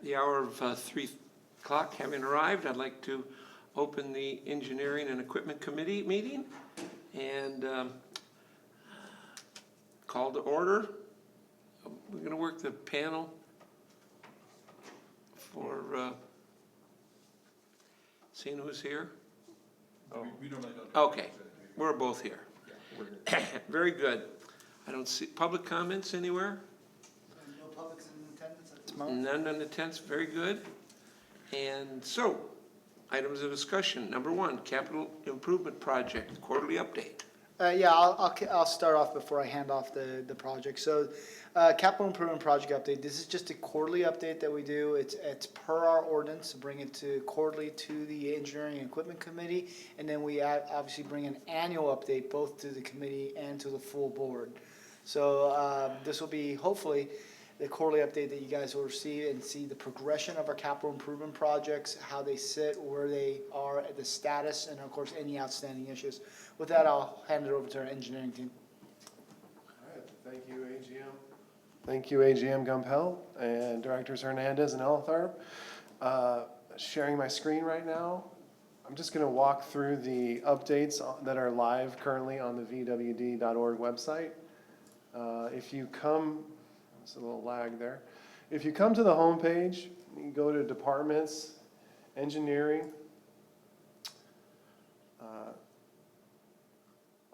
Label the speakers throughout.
Speaker 1: The hour of 3 o'clock having arrived, I'd like to open the Engineering and Equipment Committee meeting and call to order. We're going to work the panel for seeing who's here.
Speaker 2: We normally don't.
Speaker 1: Okay, we're both here. Very good. I don't see public comments anywhere.
Speaker 3: No public's in attendance at this moment?
Speaker 1: None in attendance, very good. And so, items of discussion. Number one, capital improvement project, quarterly update.
Speaker 3: Yeah, I'll start off before I hand off the project. So, capital improvement project update. This is just a quarterly update that we do. It's per our ordinance to bring it to quarterly to the Engineering and Equipment Committee, and then we obviously bring an annual update both to the committee and to the full board. So this will be hopefully the quarterly update that you guys will receive and see the progression of our capital improvement projects, how they sit, where they are, the status, and of course any outstanding issues. With that, I'll hand it over to our engineering team.
Speaker 4: All right, thank you, AGM. Thank you, AGM Gumpel and Directors Hernandez and Eltharp. Sharing my screen right now. I'm just going to walk through the updates that are live currently on the vwd.org website. If you come, there's a little lag there. If you come to the home page, you go to Departments, Engineering,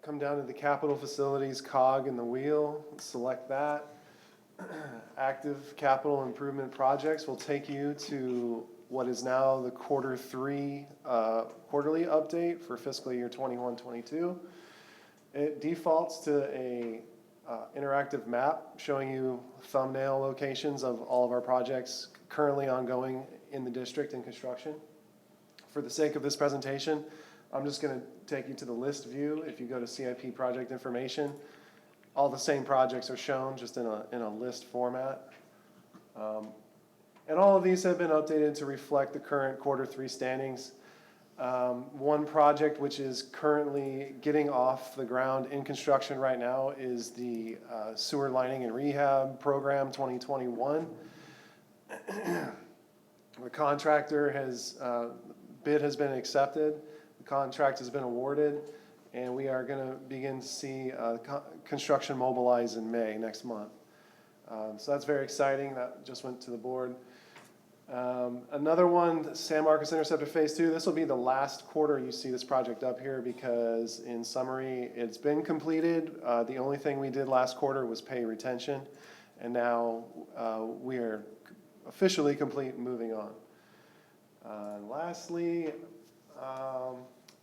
Speaker 4: come down to the Capital Facilities cog in the wheel, select that. Active capital improvement projects will take you to what is now the Q3 quarterly update for fiscal year 21-22. It defaults to a interactive map showing you thumbnail locations of all of our projects currently ongoing in the district in construction. For the sake of this presentation, I'm just going to take you to the list view. If you go to CIP project information, all the same projects are shown just in a list format. And all of these have been updated to reflect the current Q3 standings. One project which is currently getting off the ground in construction right now is the sewer lining and rehab program 2021. The contractor bid has been accepted. The contract has been awarded, and we are going to begin to see construction mobilize in May next month. So that's very exciting. That just went to the board. Another one, San Marcos Interceptor Phase 2. This will be the last quarter you see this project up here because, in summary, it's been completed. The only thing we did last quarter was pay retention, and now we are officially complete and moving on. Lastly,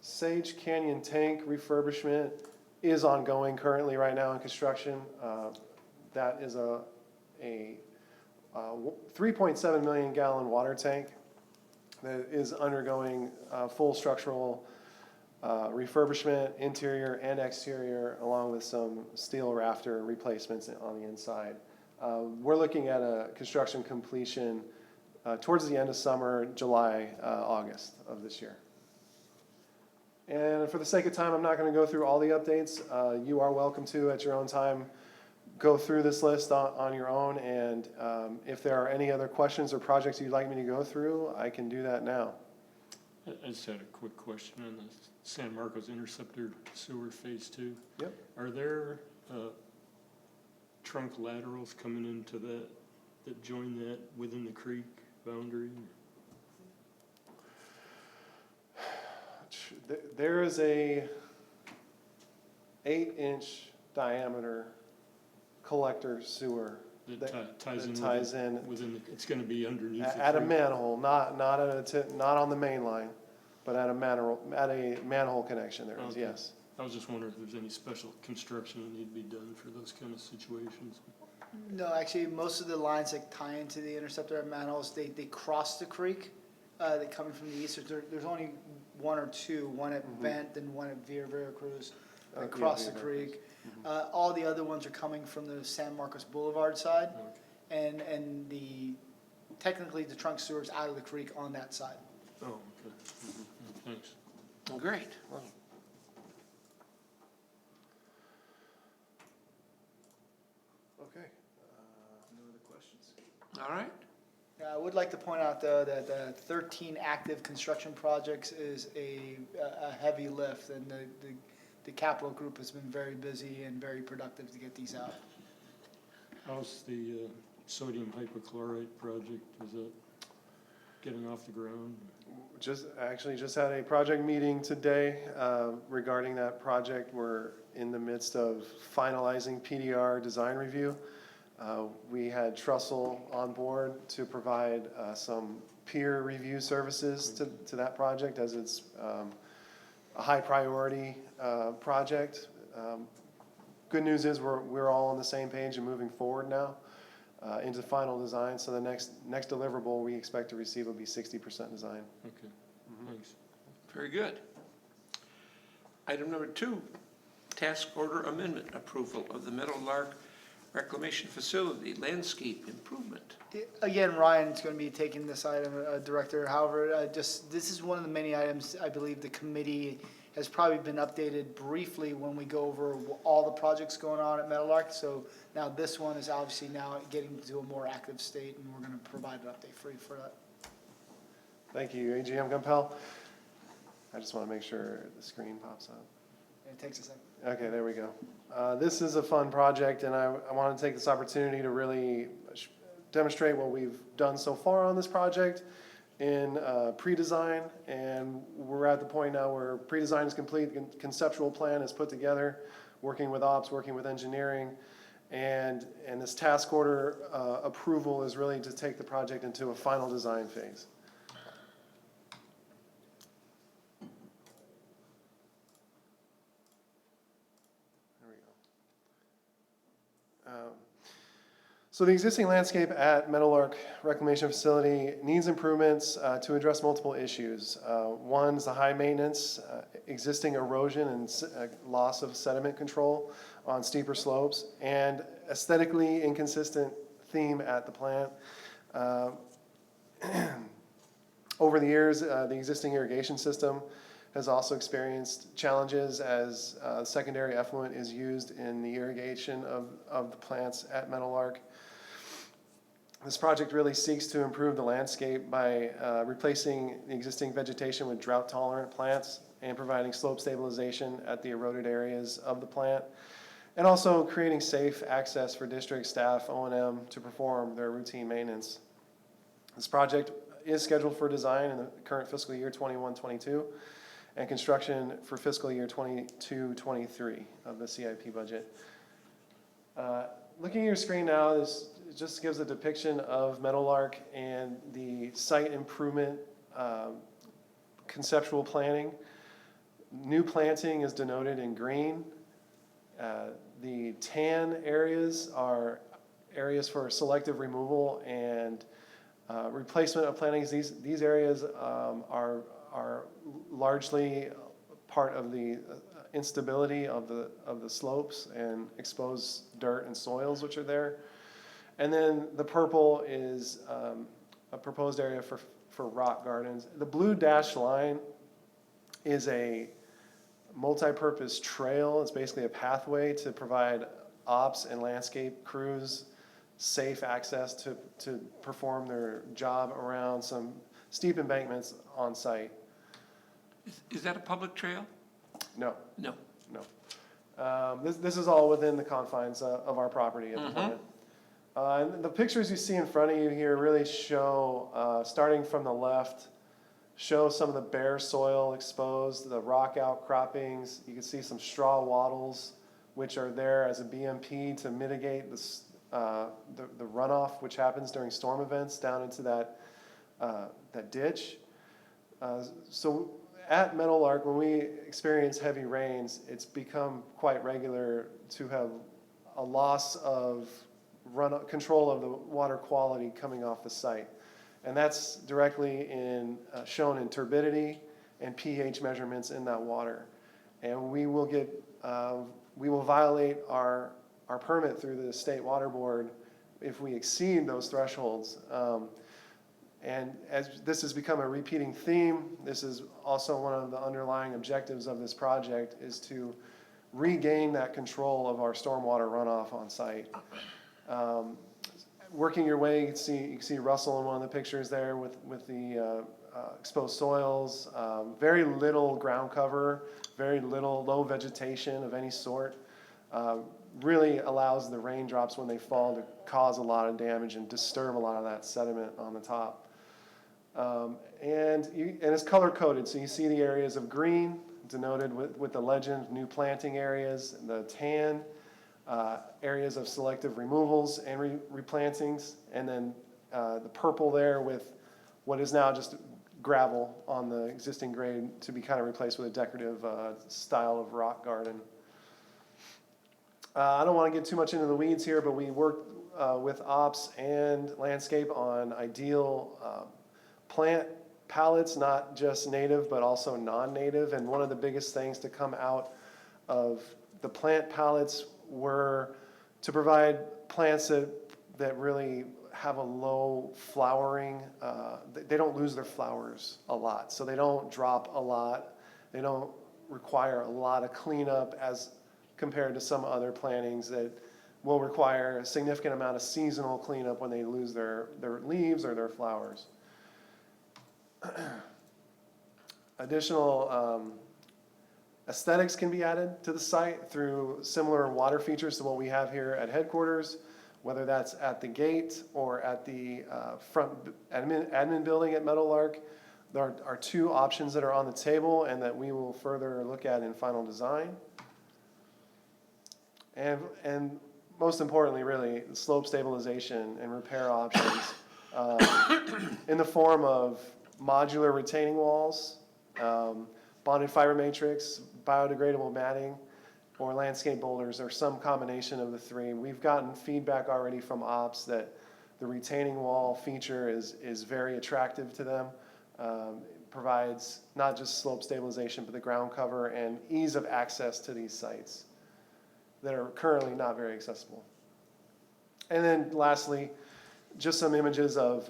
Speaker 4: Sage Canyon tank refurbishment is ongoing currently right now in construction. That is a 3.7 million gallon water tank that is undergoing full structural refurbishment, interior and exterior, along with some steel rafter replacements on the inside. We're looking at a construction completion towards the end of summer, July, August of this year. And for the sake of time, I'm not going to go through all the updates. You are welcome to, at your own time, go through this list on your own. And if there are any other questions or projects you'd like me to go through, I can do that now.
Speaker 5: I just had a quick question on the San Marcos Interceptor Sewer Phase 2.
Speaker 4: Yep.
Speaker 5: Are there trunk laterals coming into that join that within the creek boundary?
Speaker 4: There is a 8-inch diameter collector sewer
Speaker 5: that ties
Speaker 4: in
Speaker 5: within the, it's going to be underneath
Speaker 4: at
Speaker 5: the
Speaker 4: a manhole, not on the main line, but at a manhole connection. There is,
Speaker 5: okay.
Speaker 4: Yes.
Speaker 5: I was just wondering if there's any special construction that need to be done for those kind of situations.
Speaker 3: No, actually, most of the lines that tie into the interceptor manholes, they cross the creek. They coming from the east. There's only one or two, one at Bent and one at Vera Cruz. They cross the creek. All the other ones are coming from the San Marcos Boulevard side,
Speaker 5: Okay.
Speaker 3: and technically the trunk sewer's out of the creek on that side.
Speaker 5: Oh, okay. Thanks.
Speaker 1: Well, great. Well,
Speaker 4: Okay.
Speaker 1: all right.
Speaker 3: I would would like to point out, though, that the 13 active construction projects is a heavy lift, and the capital group has been very busy and very productive to get these out.
Speaker 5: How's the sodium hypochlorite project? Is it getting off the ground?
Speaker 4: Just had a project meeting today regarding that project. We're in the midst of finalizing PDR design review. We had Trussell on board to provide some peer review services to that project, as it's a high priority project. Good news is we're all on the same page and moving forward now into final design. So the next deliverable we expect to receive will be 60% design.
Speaker 5: Okay, thanks.
Speaker 1: Very good. Item number 2, task order amendment approval of the Meadowlark Reclamation Facility landscape improvement.
Speaker 3: Again, Ryan's going to be taking this item, Director. However, this is one of the many items I believe the committee has probably been updated briefly when we go over all the projects going on at Meadowlark. So now this one is obviously now getting to a more active state, and we're going to provide an update for you for that.
Speaker 4: Thank you, AGM Gumpel. I just want to make sure the screen pops up.
Speaker 3: It takes a second.
Speaker 4: Okay, there we go. This is a fun project, and I want to take this opportunity to really demonstrate what we've done so far on this project in pre-design, and we're at the point now where pre-design is complete, conceptual plan is put together, working with ops, working with engineering, and this task order approval is really to take the project into a final design phase. So the existing landscape at Meadowlark Reclamation Facility needs improvements to address multiple issues. One is the high maintenance, existing erosion and loss of sediment control on steeper slopes, and aesthetically inconsistent theme at the plant. Over the years, the existing irrigation system has also experienced challenges as secondary effluent is used in the irrigation of the plants at Meadowlark. This project really seeks to improve the landscape by replacing the existing vegetation with drought-tolerant plants and providing slope stabilization at the eroded areas of the plant, and also creating safe access for district staff, O&M, to perform their routine maintenance. This project is scheduled for design in the current fiscal year 21-22 and construction for fiscal year 22-23 of the CIP budget. Looking at your screen now, this just gives a depiction of Meadowlark and the site improvement conceptual planning. New planting is denoted in green. The tan areas are areas for selective removal and replacement of plantings. These areas are largely part of the instability of the slopes and exposed dirt and soils which are there. And then the purple is a proposed area for rock gardens. The blue dashed line is a multi-purpose trail. It's basically a pathway to provide ops and landscape crews safe access to perform their job around some steep embankments on site.
Speaker 1: Is that a public trail?
Speaker 4: No,
Speaker 1: No.
Speaker 4: no. This is all within the confines of our property at the plant. And the pictures you see in front of you here really show, starting from the left, show some of the bare soil exposed, the rock outcroppings. You can see some straw wattles, which are there as a BMP to mitigate the runoff which happens during storm events down into that ditch. So at Meadowlark, when we experience heavy rains, it's become quite regular to have a loss of control of the water quality coming off the site. And that's directly shown in turbidity and pH measurements in that water. And we will violate our permit through the State Water Board if we exceed those thresholds. And as this has become a repeating theme, this is also one of the underlying objectives of this project, is to regain that control of our stormwater runoff on site. Working your way, you can see Russell in one of the pictures there with the exposed soils, very little ground cover, very little low vegetation of any sort. Really allows the raindrops when they fall to cause a lot of damage and disturb a lot of that sediment on the top. And it's color coded, so you see the areas of green denoted with the legend, new planting areas, the tan, areas of selective removals and replantings, and then the purple there with what is now just gravel on the existing grade to be kind of replaced with a decorative style of rock garden. I don't want to get too much into the weeds here, but we worked with ops and landscape on ideal plant palettes, not just native, but also non-native. And one of the biggest things to come out of the plant palettes were to provide plants that really have a low flowering, they don't lose their flowers a lot, so they don't drop a lot, they don't require a lot of cleanup as compared to some other plantings that will require a significant amount of seasonal cleanup when they lose their leaves or their flowers. Additional aesthetics can be added to the site through similar water features to what we have here at headquarters, whether that's at the gate or at the front admin building at Meadowlark. There are two options that are on the table and that we will further look at in final design. And most importantly, really, slope stabilization and repair options in the form of modular retaining walls, bonded fiber matrix, biodegradable matting, or landscape boulders, or some combination of the three. We've gotten feedback already from ops that the retaining wall feature is very attractive to them. It provides not just slope stabilization, but the ground cover and ease of access to these sites that are currently not very accessible. And then lastly, just some images of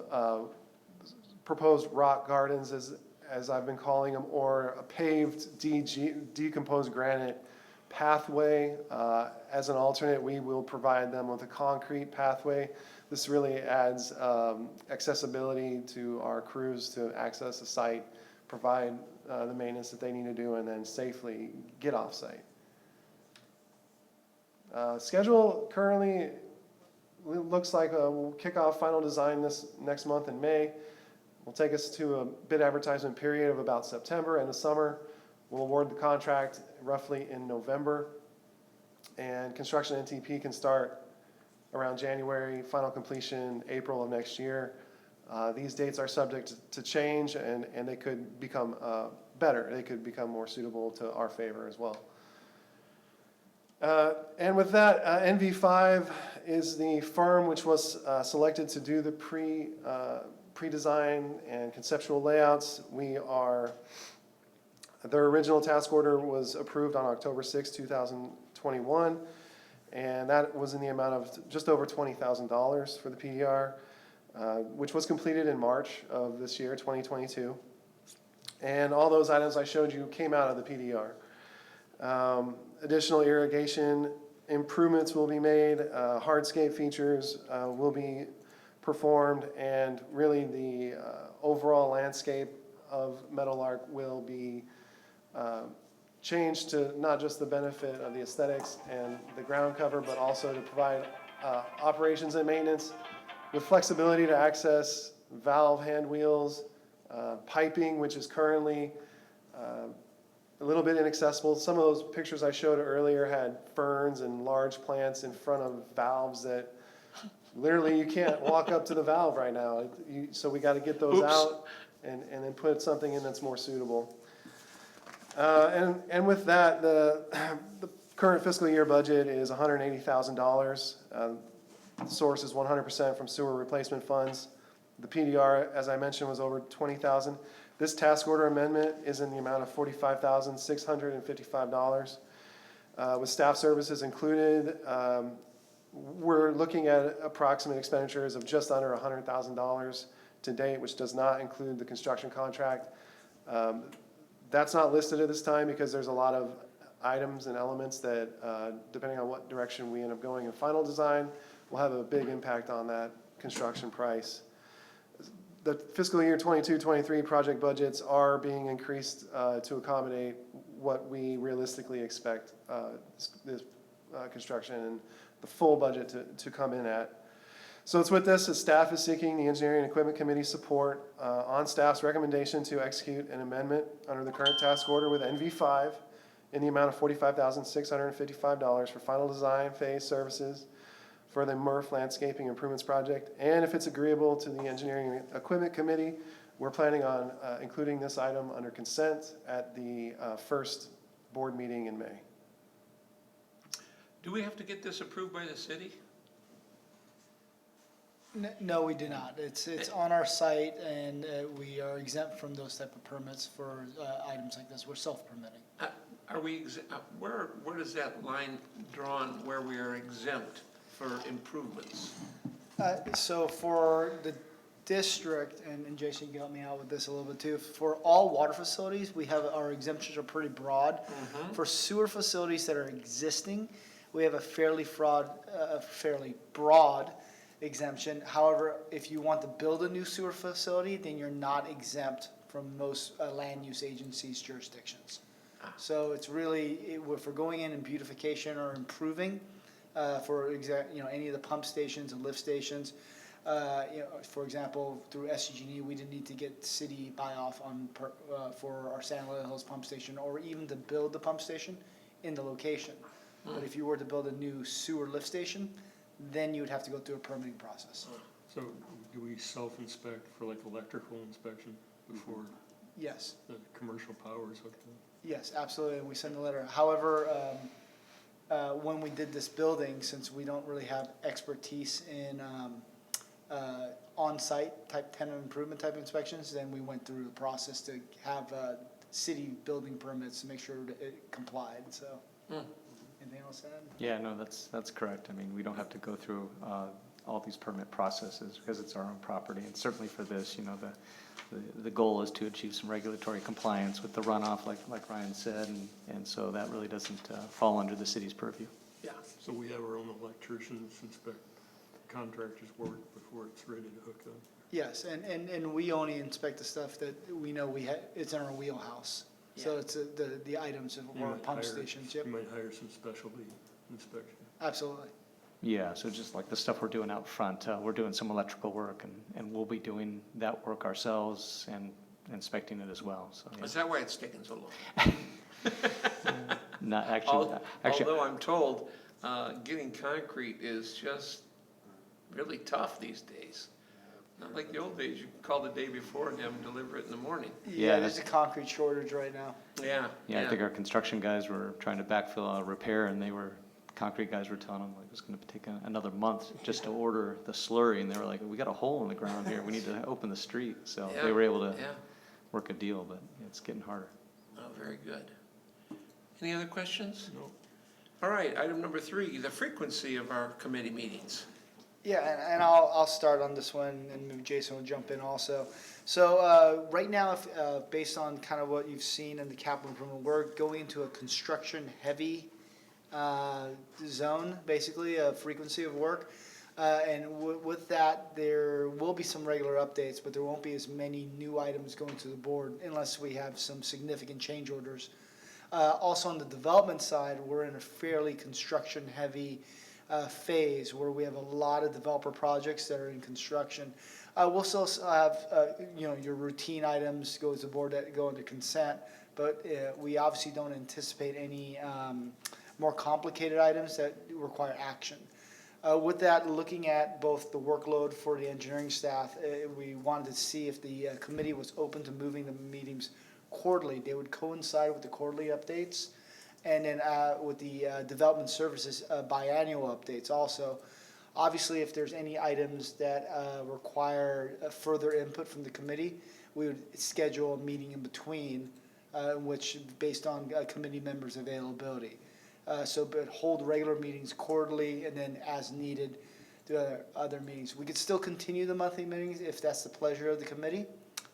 Speaker 4: proposed rock gardens, as I've been calling them, or a paved decomposed granite pathway. As an alternate, we will provide them with a concrete pathway. This really adds accessibility to our crews to access the site, provide the maintenance that they need to do, and then safely get off site. Schedule currently looks like we'll kick off final design this next month in May. Will take us to a bid advertisement period of about September, and the summer. We'll award the contract roughly in November, and construction NTP can start around January, final completion April of next year. These dates are subject to change, and they could become better. They could become more suitable to our favor as well. And with that, NV5 is the firm which was selected to do the pre-design and conceptual layouts. Their original task order was approved on October 6, 2021, and that was in the amount of just over $20,000 for the PDR, which was completed in March of this year, 2022. And all those items I showed you came out of the PDR. Additional irrigation improvements will be made, hardscape features will be performed, and really the overall landscape of Meadowlark will be changed to not just the benefit of the aesthetics and the ground cover, but also to provide operations and maintenance with flexibility to access valve hand wheels, piping, which is currently a little bit inaccessible. Some of those pictures I showed earlier had ferns and large plants in front of valves that literally you can't walk up to the valve right now. So we got to get those out and then put something in that's more suitable. And with that, the current fiscal year budget is $180,000. The source is 100% from sewer replacement funds. The PDR, as I mentioned, was over $20,000. This task order amendment is in the amount of $45,655. With staff services included, we're looking at approximate expenditures of just under $100,000 to date, which does not include the construction contract. That's not listed at this time because there's a lot of items and elements that, depending on what direction we end up going in final design, will have a big impact on that construction price. The fiscal year 22-23 project budgets are being increased to accommodate what we realistically expect this construction and the full budget to come in at. So it's with this that staff is seeking the Engineering and Equipment Committee support on staff's recommendation to execute an amendment under the current task order with NV5 in the amount of $45,655 for final design phase services for the MRF Landscaping Improvements Project. And if it's agreeable to the Engineering and Equipment Committee, we're planning on including this item under consent at the first board meeting in May.
Speaker 1: Do we have to get this approved by the city?
Speaker 3: No, we do not. It's on our site, and we are exempt from those type of permits for items like this. We're self-permitting.
Speaker 1: Are we, where is that line drawn where we are exempt for improvements?
Speaker 3: So for the district, and Jason, you can help me out with this a little bit too, for all water facilities, we have, our exemptions are pretty broad. For sewer facilities that are existing, we have a fairly broad exemption. However, if you want to build a new sewer facility, then you're not exempt from most land use agencies' jurisdictions. So it's really, if we're going in beautification or improving, for any of the pump stations and lift stations, for example, through SCG&E, we didn't need to get city buy-off for our San Luis Hills pump station, or even to build the pump station in the location. But if you were to build a new sewer lift station, then you would have to go through a permitting process.
Speaker 5: So do we self-inspect for like electrical inspection before
Speaker 3: Yes,
Speaker 5: the commercial power is hooked up?
Speaker 3: yes, absolutely, and we send a letter. However, when we did this building, since we don't really have expertise in on-site type tenant improvement type inspections, then we went through the process to have city building permits to make sure that it complied, so. Anything else to add?
Speaker 6: Yeah, no, that's correct. I mean, we don't have to go through all these permit processes because it's our own property. And certainly for this, the goal is to achieve some regulatory compliance with the runoff, like Ryan said, and so that really doesn't fall under the city's purview.
Speaker 1: Yeah.
Speaker 5: So we have our own electricians inspect contractors' work before it's ready to hook up?
Speaker 3: Yes, and we only inspect the stuff that we know it's in our wheelhouse. So it's the items of
Speaker 5: You
Speaker 3: our
Speaker 5: might
Speaker 3: pump
Speaker 5: hire-
Speaker 3: stations, yep,
Speaker 5: You might hire some specialty inspection.
Speaker 3: absolutely.
Speaker 6: Yeah, so just like the stuff we're doing out front, we're doing some electrical work and we'll be doing that work ourselves and inspecting it as well, so. Yeah.
Speaker 1: Is that why it's taking so long?
Speaker 6: Not actually,
Speaker 1: Although I'm told, getting concrete is just really tough these days. Not like the old days, you could call the day before and have them deliver it in the morning.
Speaker 3: Yeah, there's a concrete shortage right now.
Speaker 1: Yeah.
Speaker 6: yeah, I think our construction guys were trying to backfill a repair and concrete guys were telling them like it's gonna take another month just to order the slurry, and they were like, we got a hole in the ground here, we need to open the street, so they were able to work a deal, but it's getting harder.
Speaker 1: Oh, very good. Any other questions?
Speaker 5: No.
Speaker 1: All right, item number 3, the frequency of our committee meetings.
Speaker 3: Yeah, and I'll start on this one, and maybe Jason will jump in also. So right now, based on kind of what you've seen in the capital improvement, we're going into a construction-heavy zone, basically, a frequency of work. And with that, there will be some regular updates, but there won't be as many new items going to the board unless we have some significant change orders. Also on the development side, we're in a fairly construction-heavy phase where we have a lot of developer projects that are in construction. We'll still have, your routine items go to the board that go into consent, but we obviously don't anticipate any more complicated items that require action. With that, looking at both the workload for the engineering staff, we wanted to see if the committee was open to moving the meetings quarterly. They would coincide with the quarterly updates, and then with the development services biannual updates also. Obviously, if there's any items that require further input from the committee, we would schedule a meeting in between, which based on committee members' availability. But hold regular meetings quarterly, and then as needed, the other meetings. We could still continue the monthly meetings if that's the pleasure of the committee,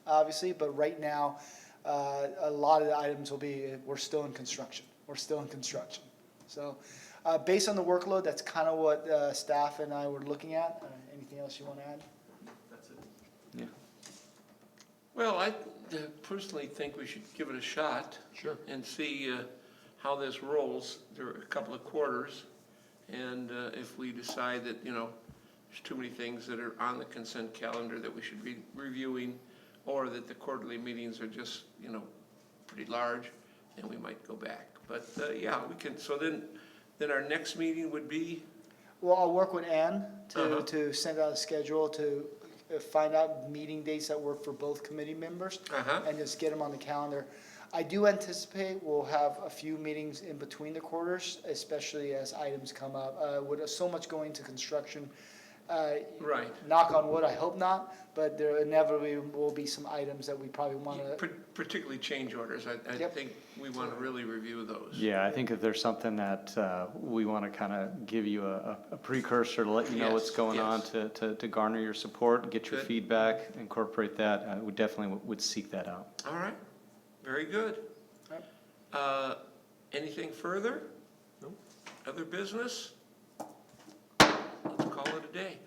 Speaker 3: obviously, but right now, a lot of the items will be, we're still in construction. So based on the workload, that's kind of what staff and I were looking at. Anything anything else you want to add?
Speaker 2: That's it.
Speaker 6: Yeah.
Speaker 1: Well, I personally think we should give it a shot.
Speaker 5: Sure.
Speaker 1: And see how this rolls through a couple of quarters. And if we decide that, there's too many things that are on the consent calendar that we should be reviewing, or that the quarterly meetings are just, pretty large, then we might go back. But yeah, we can, so then our next meeting would be,
Speaker 3: Well, I'll work with Ann
Speaker 1: Uh-huh.
Speaker 3: to send out a schedule to find out meeting dates that work for both committee members and just get them on the calendar. I do anticipate we'll have a few meetings in between the quarters, especially as items come up. With so much going to construction,
Speaker 1: right.
Speaker 3: knock on wood, I hope not, but there inevitably will be some items that we probably want to.
Speaker 1: Particularly change orders, I
Speaker 3: Yep.
Speaker 1: think we want to really review those.
Speaker 6: Yeah, I think if there's something that we want to kind of give you a precursor to let you know what's
Speaker 1: Yes,
Speaker 6: going on,
Speaker 1: yes.
Speaker 6: to garner your support, get your
Speaker 1: Good.
Speaker 6: feedback, incorporate that, we definitely would seek that out.
Speaker 1: All right, very good.
Speaker 3: Yep.
Speaker 1: Anything further? Other business? Let's call it a day.